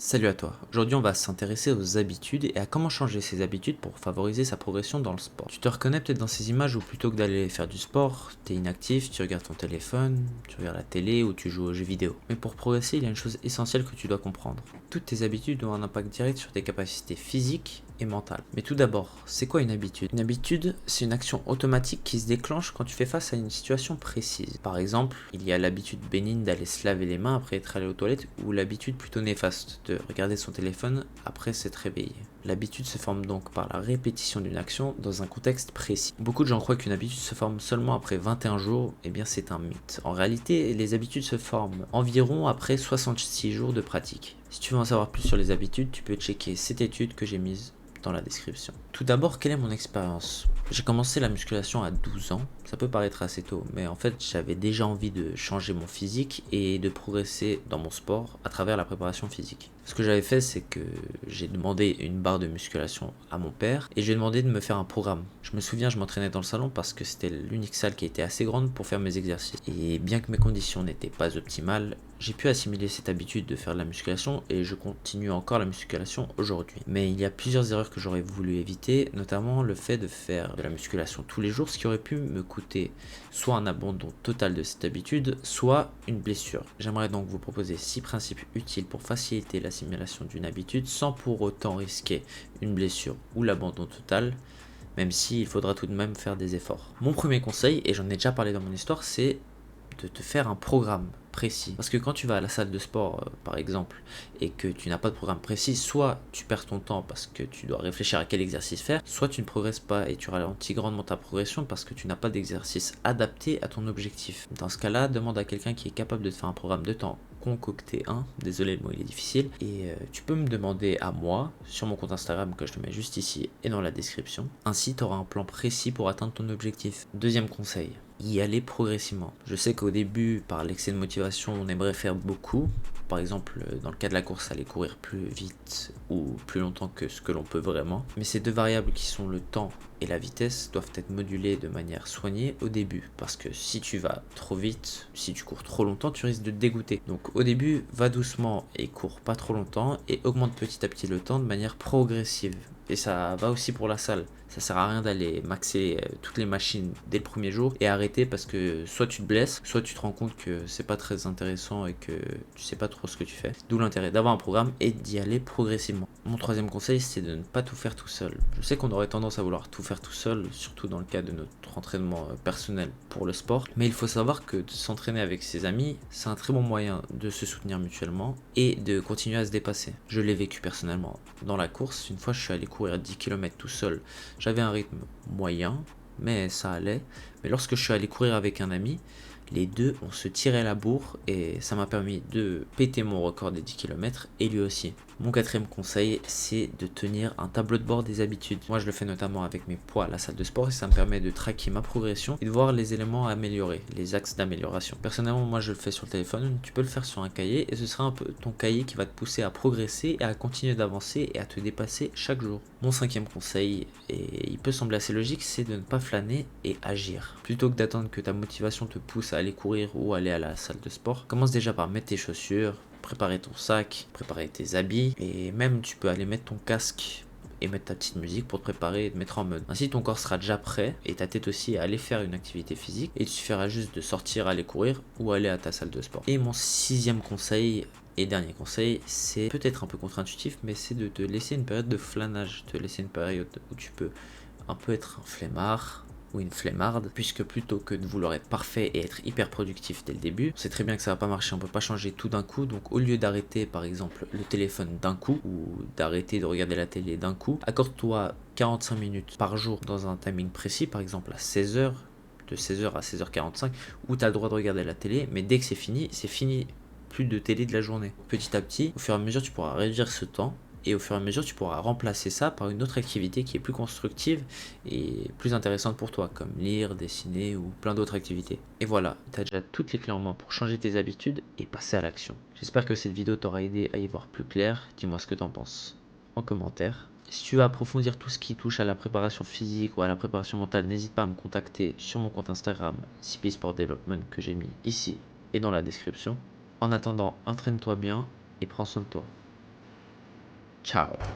Salut à toi. Aujourd'hui, on va s'intéresser aux habitudes et à comment changer ses habitudes pour favoriser sa progression dans le sport. Tu te reconnais peut-être dans ces images où plutôt que d'aller faire du sport, t'es inactif, tu regardes ton téléphone, tu regardes la télé ou tu joues aux jeux vidéo. Mais pour progresser, il y a une chose essentielle que tu dois comprendre. Toutes tes habitudes ont un impact direct sur tes capacités physiques et mentales. Mais tout d'abord, c'est quoi une habitude? Une habitude, c'est une action automatique qui se déclenche quand tu fais face à une situation précise. Par exemple, il y a l'habitude bénigne d'aller se laver les mains après être allé aux toilettes ou l'habitude plutôt néfaste de regarder son téléphone après s'être réveillé. L'habitude se forme donc par la répétition d'une action dans un contexte précis. Beaucoup de gens croient qu'une habitude se forme seulement après 21 jours, eh bien c'est un mythe. En réalité, les habitudes se forment environ après 66 jours de pratique. Si tu veux en savoir plus sur les habitudes, tu peux checker cette étude que j'ai mise dans la description. Tout d'abord, quelle est mon expérience? J'ai commencé la musculation à 12 ans, ça peut paraître assez tôt, mais en fait j'avais déjà envie de changer mon physique et de progresser dans mon sport à travers la préparation physique. Ce que j'avais fait, c'est que j'ai demandé une barre de musculation à mon père et je lui ai demandé de me faire un programme. Je me souviens, je m'entraînais dans le salon parce que c'était l'unique salle qui était assez grande pour faire mes exercices. Et bien que mes conditions n'étaient pas optimales, j'ai pu assimiler cette habitude de faire de la musculation et je continue encore la musculation aujourd'hui. Mais il y a plusieurs erreurs que j'aurais voulu éviter, notamment le fait de faire de la musculation tous les jours, ce qui aurait pu me coûter soit un abandon total de cette habitude, soit une blessure. J'aimerais donc vous proposer 6 principes utiles pour faciliter l'assimilation d'une habitude sans pour autant risquer une blessure ou l'abandon total, même s'il faudra tout de même faire des efforts. Mon premier conseil, et j'en ai déjà parlé dans mon histoire, c'est de te faire un programme précis. Parce que quand tu vas à la salle de sport, par exemple, et que tu n'as pas de programme précis, soit tu perds ton temps parce que tu dois réfléchir à quel exercice faire, soit tu ne progresses pas et tu ralentis grandement ta progression parce que tu n'as pas d'exercice adapté à ton objectif. Dans ce cas-là, demande à quelqu'un qui est capable de te faire un programme de temps concocté un, désolé le mot il est difficile, et tu peux me demander à moi sur mon compte Instagram que je te mets juste ici et dans la description. Ainsi tu auras un plan précis pour atteindre ton objectif. Deuxième conseil, y aller progressivement. Je sais qu'au début, par l'excès de motivation, on aimerait faire beaucoup. Par exemple, dans le cas de la course, aller courir plus vite ou plus longtemps que ce que l'on peut vraiment. Mais ces deux variables qui sont le temps et la vitesse doivent être modulées de manière soignée au début. Parce que si tu vas trop vite, si tu cours trop longtemps, tu risques de te dégoûter. Donc au début, va doucement et cours pas trop longtemps et augmente petit à petit le temps de manière progressive. Et ça va aussi pour la salle. Ça sert à rien d'aller maxer toutes les machines dès le premier jour et arrêter parce que soit tu te blesses, soit tu te rends compte que c'est pas très intéressant et que tu sais pas trop ce que tu fais. D'où l'intérêt d'avoir un programme et d'y aller progressivement. Mon troisième conseil, c'est de ne pas tout faire tout seul. Je sais qu'on aurait tendance à vouloir tout faire tout seul, surtout dans le cas de notre entraînement personnel pour le sport. Mais il faut savoir que de s'entraîner avec ses amis, c'est un très bon moyen de se soutenir mutuellement et de continuer à se dépasser. Je l'ai vécu personnellement dans la course. Une fois, je suis allé courir 10 km tout seul. J'avais un rythme moyen, mais ça allait. Mais lorsque je suis allé courir avec un ami, les deux, on se tirait la bourre et ça m'a permis de péter mon record des 10 km et lui aussi. Mon quatrième conseil, c'est de tenir un tableau de bord des habitudes. Moi, je le fais notamment avec mes poids à la salle de sport et ça me permet de traquer ma progression et de voir les éléments à améliorer, les axes d'amélioration. Personnellement, moi, je le fais sur le téléphone, tu peux le faire sur un cahier et ce sera un peu ton cahier qui va te pousser à progresser et à continuer d'avancer et à te dépasser chaque jour. Mon cinquième conseil, et il peut sembler assez logique, c'est de ne pas flâner et agir. Plutôt que d'attendre que ta motivation te pousse à aller courir ou aller à la salle de sport, commence déjà par mettre tes chaussures, préparer ton sac, préparer tes habits et même tu peux aller mettre ton casque et mettre ta petite musique pour te préparer et te mettre en mode. Ainsi ton corps sera déjà prêt et ta tête aussi à aller faire une activité physique et il suffira juste de sortir, aller courir ou aller à ta salle de sport. Et mon sixième conseil et dernier conseil, c'est peut-être un peu contre-intuitif mais c'est de te laisser une période de flânage, te laisser une période où tu peux un peu être un flemmard ou une flemmarde, puisque plutôt que de vouloir être parfait et être hyper productif dès le début, on sait très bien que ça va pas marcher, on peut pas changer tout d'un coup, donc au lieu d'arrêter par exemple le téléphone d'un coup, ou d'arrêter de regarder la télé d'un coup, accorde-toi 45 minutes par jour dans un timing précis, par exemple à 16h, de 16h à 16h45, où tu as le droit de regarder la télé, mais dès que c'est fini, plus de télé de la journée. Petit à petit, au fur et à mesure, tu pourras réduire ce temps, et au fur et à mesure, tu pourras remplacer ça par une autre activité qui est plus constructive et plus intéressante pour toi, comme lire, dessiner ou plein d'autres activités. Et voilà, tu as déjà toutes les clés en main pour changer tes habitudes et passer à l'action. J'espère que cette vidéo t'aura aidé à y voir plus clair. Dis-moi ce que t'en penses en commentaire. Si tu veux approfondir tout ce qui touche à la préparation physique ou à la préparation mentale, n'hésite pas à me contacter sur mon compte Instagram, CP Sport Development, que j'ai mis ici et dans la description. En attendant, entraîne-toi bien et prends soin de toi. Ciao.